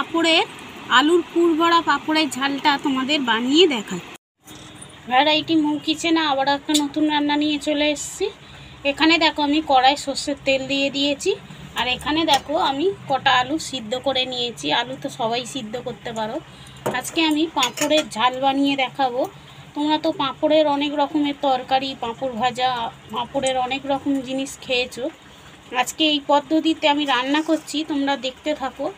পাঁপড়ের আলুর পুর ভরা পাঁপড়ের ঝালটা তোমাদের বানিয়ে দেখাচ্ছি। ভ্যারাইটি মৌ কিচেনে আবার একটা নতুন রান্না নিয়ে চলে এসেছি। এখানে দেখো আমি কড়াই সর্ষের তেল দিয়ে দিয়েছি, আর এখানে দেখো আমি কটা আলু সিদ্ধ করে নিয়েছি। আলু তো সবাই সিদ্ধ করতে পারো। আজকে আমি পাঁপড়ের ঝাল বানিয়ে দেখাবো। তোমরা তো পাঁপড়ের অনেক রকমের তরকারি, পাঁপড় ভাজা, পাঁপড়ের অনেক রকম জিনিস খেয়েছো। আজকে এই পদ্ধতিতে আমি রান্না করছি, তোমরা দেখতে থাকো।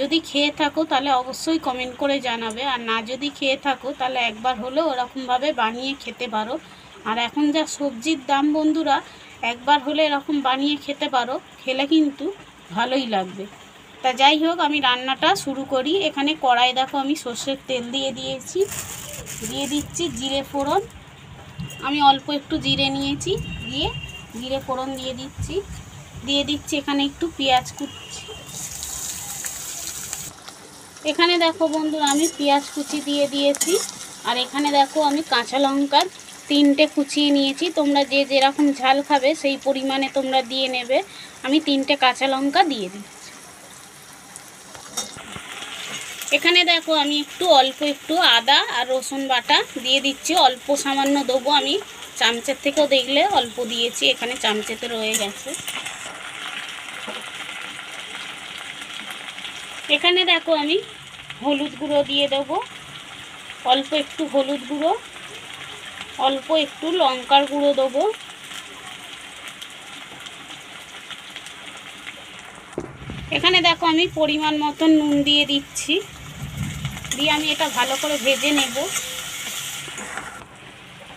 যদি খেয়ে থাকো তাহলে অবশ্যই কমেন্ট করে জানাবে, আর না যদি খেয়ে থাকো তাহলে একবার হলেও ওরকমভাবে বানিয়ে খেতে পারো। আর এখন যা সবজির দাম বন্ধুরা, একবার হলে এরকম বানিয়ে খেতে পারো, খেলে কিন্তু ভালোই লাগবে। তা যাই হোক, আমি রান্নাটা শুরু করি। এখানে কড়াই দেখো আমি সর্ষের তেল দিয়ে দিয়েছি, দিয়ে দিচ্ছি জিরে ফোড়ন। আমি অল্প একটু জিরে নিয়েছি, দিয়ে জিরে ফোড়ন দিয়ে দিচ্ছি এখানে একটু পেঁয়াজ কুচি। এখানে দেখো বন্ধুরা আমি পেঁয়াজ কুচি দিয়ে দিয়েছি, আর এখানে দেখো আমি কাঁচা লঙ্কা 3টে কুচিয়ে নিয়েছি। তোমরা যে যেরকম ঝাল খাবে সেই পরিমাণে তোমরা দিয়ে নেবে। আমি 3টে কাঁচা লঙ্কা দিয়ে দিচ্ছি। এখানে দেখো আমি অল্প একটু আদা আর রসুন বাটা দিয়ে দিচ্ছি। অল্প সামান্য দেবো, আমি চামচের থেকেও দেখলে অল্প দিয়েছি, এখানে চামচেতে রয়ে গেছে। এখানে দেখো আমি হলুদ গুঁড়ো দিয়ে দেবো, অল্প একটু হলুদ গুঁড়ো, অল্প একটু লঙ্কার গুঁড়ো দেবো। এখানে দেখো আমি পরিমাণ মতন নুন দিয়ে দিচ্ছি, দিয়ে আমি এটা ভালো করে ভেজে নেব।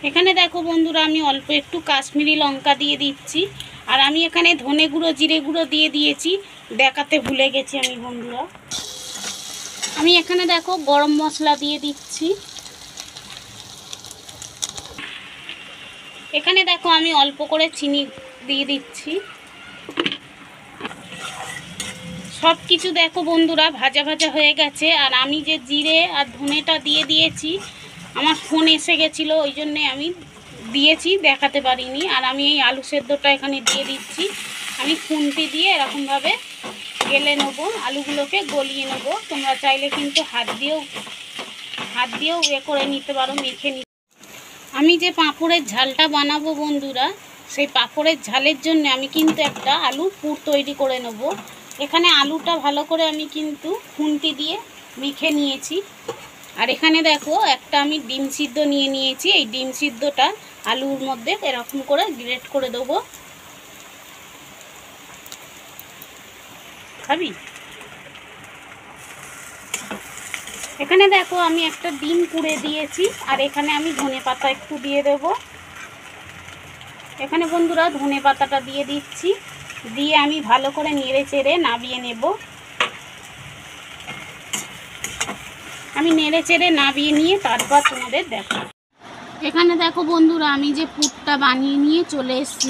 এখানে দেখো বন্ধুরা আমি অল্প একটু কাশ্মীরি লঙ্কা দিয়ে দিচ্ছি, আর আমি এখানে ধনে গুঁড়ো জিরে গুঁড়ো দিয়ে দিয়েছি, দেখাতে ভুলে গেছি আমি বন্ধুরা। আমি এখানে দেখো গরম মশলা দিয়ে দিচ্ছি। এখানে দেখো আমি অল্প করে চিনি দিয়ে দিচ্ছি। সব কিছু দেখো বন্ধুরা ভাজা ভাজা হয়ে গেছে, আর আমি যে জিরে আর ধনেটা দিয়ে দিয়েছি, আমার ফোন এসে গেছিলো, ওই জন্যে আমি দিয়েছি, দেখাতে পারিনি। আর আমি এই আলু সেদ্ধটা এখানে দিয়ে দিচ্ছি। আমি খুন্তি দিয়ে এরকমভাবে গেলে নেবো, আলুগুলোকে গলিয়ে নেবো। তোমরা চাইলে কিন্তু হাত দিয়েও করে নিতে পারো, মেখে নিতে। আমি যে পাঁপড়ের ঝালটা বানাবো বন্ধুরা, সেই পাঁপড়ের ঝালের জন্য আমি কিন্তু একটা আলুর পুর তৈরি করে নেব। এখানে আলুটা ভালো করে আমি কিন্তু খুন্তি দিয়ে মেখে নিয়েছি। আর এখানে দেখো একটা আমি ডিম সিদ্ধ নিয়ে নিয়েছি। এই ডিম সিদ্ধটা আলুর মধ্যে এরকম করে গ্রেট করে দেবো। খাবি? এখানে দেখো আমি একটা ডিম পুড়ে দিয়েছি, আর এখানে আমি ধনেপাতা একটু দিয়ে দেব। এখানে বন্ধুরা ধনেপাতাটা দিয়ে দিচ্ছি, দিয়ে আমি ভালো করে নেড়ে চেড়ে নামিয়ে নেব। আমি নেড়ে চেড়ে নামিয়ে নিয়ে তারপর তোমাদের দেখো। এখানে দেখো বন্ধুরা আমি যে পুরটা বানিয়ে নিয়ে চলে এসেছি।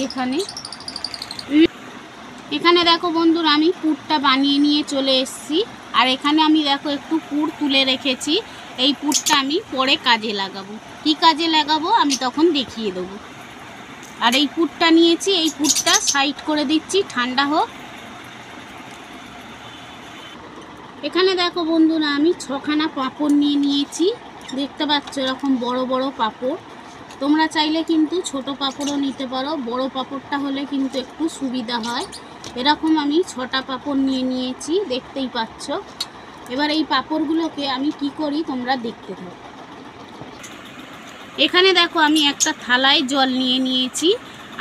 এখানে দেখো বন্ধুরা আমি পুরটা বানিয়ে নিয়ে চলে এসেছি, আর এখানে আমি দেখো একটু পুর তুলে রেখেছি। এই পুরটা আমি পরে কাজে লাগাবো। কি কাজে লাগাবো আমি তখন দেখিয়ে দেবো। আর এই পুরটা নিয়েছি, এই পুরটা সাইড করে দিচ্ছি, ঠান্ডা হোক। এখানে দেখো বন্ধুরা আমি 6খানা পাঁপড় নিয়ে নিয়েছি, দেখতে পাচ্ছ এরকম বড় বড় পাঁপড়। তোমরা চাইলে কিন্তু ছোট পাঁপড়ও নিতে পারো, বড় পাঁপড়টা হলে কিন্তু একটু সুবিধা হয়। এরকম আমি 6টা পাঁপড় নিয়ে নিয়েছি, দেখতেই পাচ্ছ। এবার এই পাঁপড়গুলোকে আমি কি করি তোমরা দেখতে থাকো। এখানে দেখো আমি একটা থালায় জল নিয়ে নিয়েছি।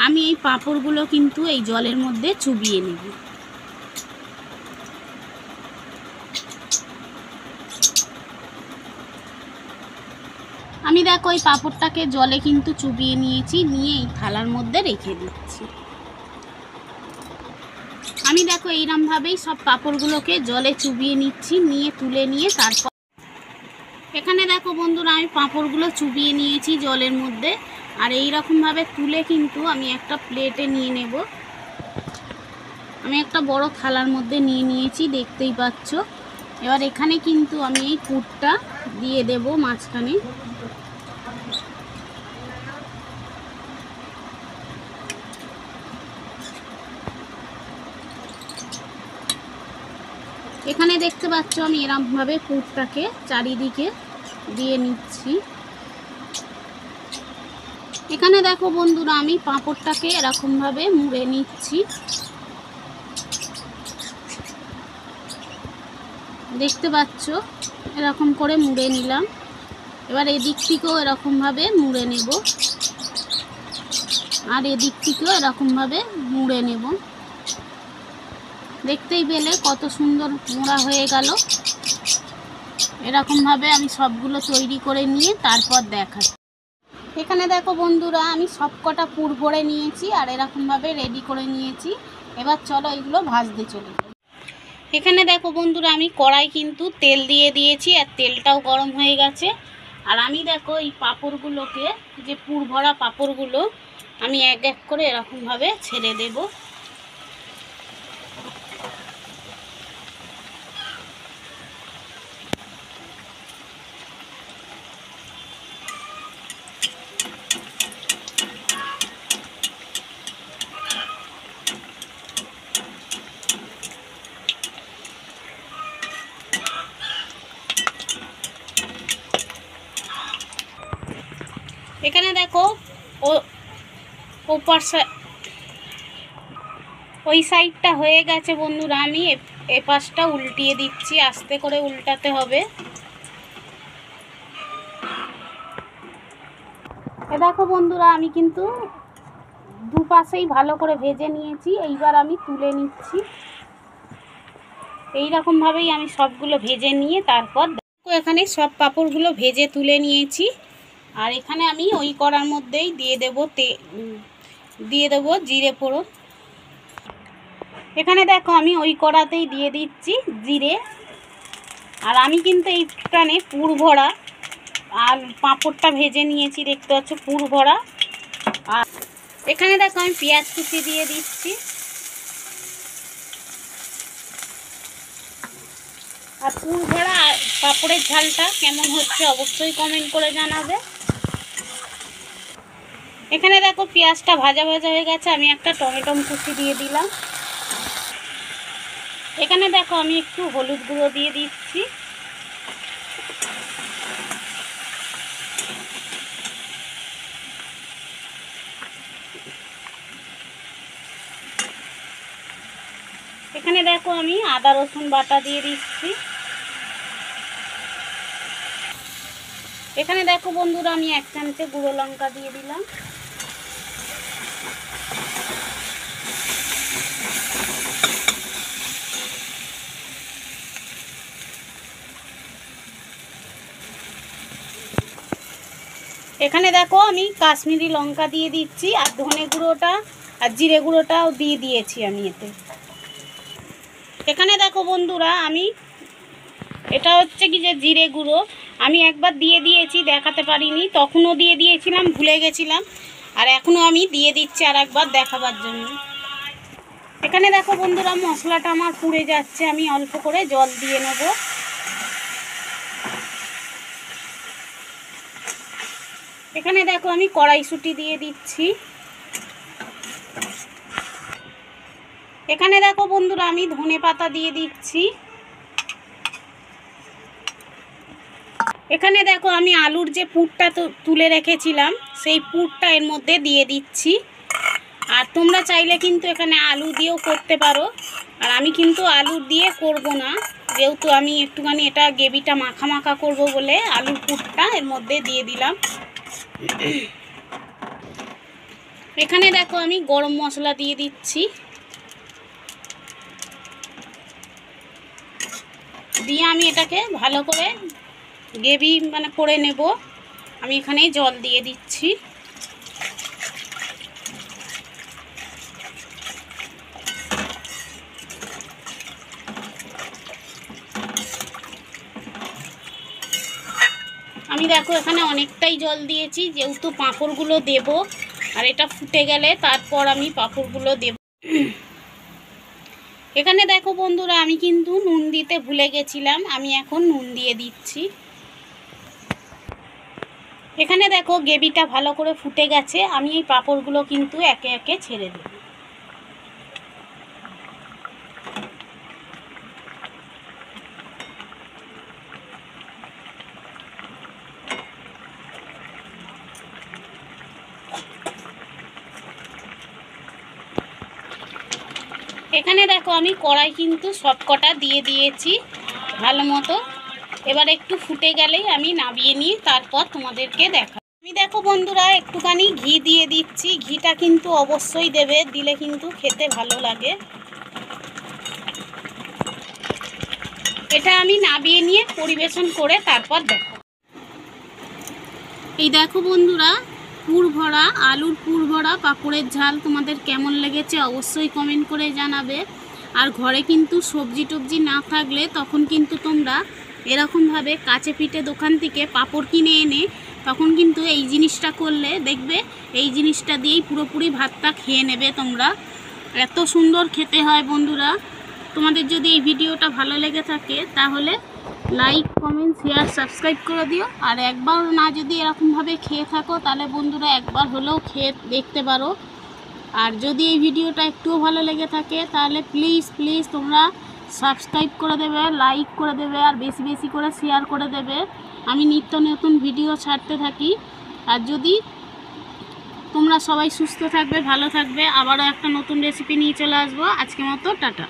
আমি এই পাঁপড়গুলো কিন্তু এই জলের মধ্যে চুবিয়ে নেব। আমি দেখো এই পাঁপড়টাকে জলে কিন্তু চুবিয়ে নিয়েছি, নিয়ে এই থালার মধ্যে রেখে দিচ্ছি। আমি দেখো এইরকমভাবেই সব পাঁপড়গুলোকে জলে চুবিয়ে নিচ্ছি, নিয়ে তুলে নিয়ে তারপর এখানে দেখো বন্ধুরা আমি পাঁপড়গুলো চুবিয়ে নিয়েছি জলের মধ্যে। আর এইরকমভাবে তুলে কিন্তু আমি একটা প্লেটে নিয়ে নেব। আমি একটা বড় থালার মধ্যে নিয়ে নিয়েছি, দেখতেই পাচ্ছ। এবার এখানে কিন্তু আমি এই পুরটা দিয়ে দেব মাঝখানে। এখানে দেখতে পাচ্ছ আমি এরকমভাবে পুরটাকে চারিদিকে দিয়ে নিচ্ছি। এখানে দেখো বন্ধুরা আমি পাঁপড়টাকে এরকমভাবে মুড়ে নিচ্ছি। দেখতে পাচ্ছ এরকম করে মুড়ে নিলাম। এবার এদিক থেকেও এরকমভাবে মুড়ে নেব, আর এদিক থেকেও এরকমভাবে মুড়ে নেব। দেখতেই পেলে কত সুন্দর মোড়া হয়ে গেল। এরকমভাবে আমি সবগুলো তৈরি করে নিয়ে তারপর দেখাচ্ছি। এখানে দেখো বন্ধুরা আমি সবকটা পুর ভরে নিয়েছি আর এরকমভাবে রেডি করে নিয়েছি। এবার চলো এগুলো ভাজতে চলে যাই। এখানে দেখো বন্ধুরা আমি কড়াই কিন্তু তেল দিয়ে দিয়েছি আর তেলটাও গরম হয়ে গেছে। আর আমি দেখো এই পাঁপড়গুলোকে, যে পুর ভরা পাঁপড়গুলো আমি এক এক করে এরকমভাবে ছেড়ে দেব। এখানে দেখো ওই সাইডটা হয়ে গেছে বন্ধুরা, আমি এ পাশটা উল্টিয়ে দিচ্ছি। আস্তে করে উল্টাতে হবে। এ দেখো বন্ধুরা আমি কিন্তু দুপাশেই ভালো করে ভেজে নিয়েছি। এইবার আমি তুলে নিচ্ছি। এইরকমভাবেই আমি সবগুলো ভেজে নিয়ে তারপর দেখো এখানে সব পাঁপড়গুলো ভেজে তুলে নিয়েছি। আর এখানে আমি ওই কড়ার মধ্যেই দিয়ে দেবো জিরে ফোড়ন। এখানে দেখো আমি ওই কড়াতেই দিয়ে দিচ্ছি জিরে। আর আমি কিন্তু এইখানে পুর ভরা আর পাঁপড়টা ভেজে নিয়েছি, দেখতে পাচ্ছ পুর ভরা। আর এখানে দেখো আমি পেঁয়াজ কুচি দিয়ে দিচ্ছি। আর পুর ভরা পাঁপড়ের ঝালটা কেমন হচ্ছে অবশ্যই কমেন্ট করে জানাবে। এখানে দেখো পেঁয়াজটা ভাজা ভাজা হয়ে গেছে, আমি একটা টমেটো কুচি দিয়ে দিলাম। এখানে দেখো আমি একটু হলুদ গুঁড়ো দিয়ে দিচ্ছি। এখানে দেখো আমি আদা রসুন বাটা দিয়ে দিচ্ছি। এখানে দেখো বন্ধুরা আমি 1 চামচে গুঁড়ো লঙ্কা দিয়ে দিলাম। এখানে দেখো আমি কাশ্মীরি লঙ্কা দিয়ে দিচ্ছি, আর ধনে গুঁড়োটা আর জিরে গুঁড়োটাও দিয়ে দিয়েছি আমি এতে। এখানে দেখো বন্ধুরা আমি এটা হচ্ছে কি যে জিরে গুঁড়ো আমি একবার দিয়ে দিয়েছি, দেখাতে পারিনি, তখনও দিয়ে দিয়েছিলাম, ভুলে গেছিলাম। আর এখনও আমি দিয়ে দিচ্ছি আর একবার দেখাবার জন্য। এখানে দেখো বন্ধুরা মশলাটা আমার পুড়ে যাচ্ছে, আমি অল্প করে জল দিয়ে নেব। এখানে দেখো আমি কড়াইশুঁটি দিয়ে দিচ্ছি। এখানে দেখো বন্ধুরা আমি ধনেপাতা দিয়ে দিচ্ছি। এখানে দেখো আমি আলুর যে পুরটা তুলে রেখেছিলাম সেই পুরটা এর মধ্যে দিয়ে দিচ্ছি। আর তোমরা চাইলে কিন্তু এখানে আলু দিয়েও করতে পারো, আর আমি কিন্তু আলু দিয়ে করব না, যেহেতু আমি একটুখানি এটা গ্রেভিটা মাখা মাখা করব বলে আলুর পুরটা এর মধ্যে দিয়ে দিলাম। এখানে দেখো আমি গরম মশলা দিয়ে দিচ্ছি। দিয়ে আমি এটাকে ভালো করে গ্রেভি করে নেব। আমি এখানে জল দিয়ে দিচ্ছি। আমি দেখো এখানে অনেকটাই জল দিয়েছি, যেহেতু পাঁপড়গুলো দেব, আর এটা ফুটে গেলে তারপর আমি পাঁপড়গুলো দেব। এখানে দেখো বন্ধুরা আমি কিন্তু নুন দিতে ভুলে গেছিলাম, আমি এখন নুন দিয়ে দিচ্ছি। এখানে দেখো গ্রেভিটা ভালো করে ফুটে গেছে, আমি এই পাঁপড়গুলো কিন্তু একে একে ছেড়ে দেব। এখানে দেখো আমি কড়াই কিন্তু সব কটা দিয়ে দিয়েছি ভালো মতো। এবার একটু ফুটে গেলেই আমি নামিয়ে নিয়ে তারপর তোমাদেরকে দেখাবো। আমি দেখো বন্ধুরা একটুখানি ঘি দিয়ে দিচ্ছি, ঘিটা কিন্তু অবশ্যই দেবে, দিলে কিন্তু খেতে ভালো লাগে। এটা আমি নামিয়ে নিয়ে পরিবেশন করে তারপর দেখো। এই দেখো বন্ধুরা, পুর ভরা আলুর পুর ভরা পাঁপড়ের ঝাল তোমাদের কেমন লেগেছে অবশ্যই কমেন্ট করে জানাবে। আর ঘরে কিন্তু সবজি টবজি না থাকলে তখন কিন্তু তোমরা এরকমভাবে কাছে পিঠে দোকান থেকে পাঁপড় কিনে এনে তখন কিন্তু এই জিনিসটা করলে দেখবে এই জিনিসটা দিয়েই পুরোপুরি ভাতটা খেয়ে নেবে তোমরা। এত সুন্দর খেতে হয় বন্ধুরা। তোমাদের যদি এই ভিডিওটা ভালো লেগে থাকে তাহলে লাইক কমেন্ট শেয়ার সাবস্ক্রাইব করে দিও। আর একবার না যদি এরকমভাবে খেয়ে থাকো তাহলে বন্ধুরা একবার হলেও খেয়ে দেখতে পারো। আর যদি এই ভিডিওটা একটুও ভালো লেগে থাকে তাহলে প্লিজ প্লিজ তোমরা সাবস্ক্রাইব করে দেবে, লাইক করে দেবে, আর বেশি বেশি করে শেয়ার করে দেবে। আমি নিত্য নতুন ভিডিও ছাড়তে থাকি। আর যদি তোমরা সবাই সুস্থ থাকবে, ভালো থাকবে, আবারও একটা নতুন রেসিপি নিয়ে চলে আসবো। আজকের মতো টাটা।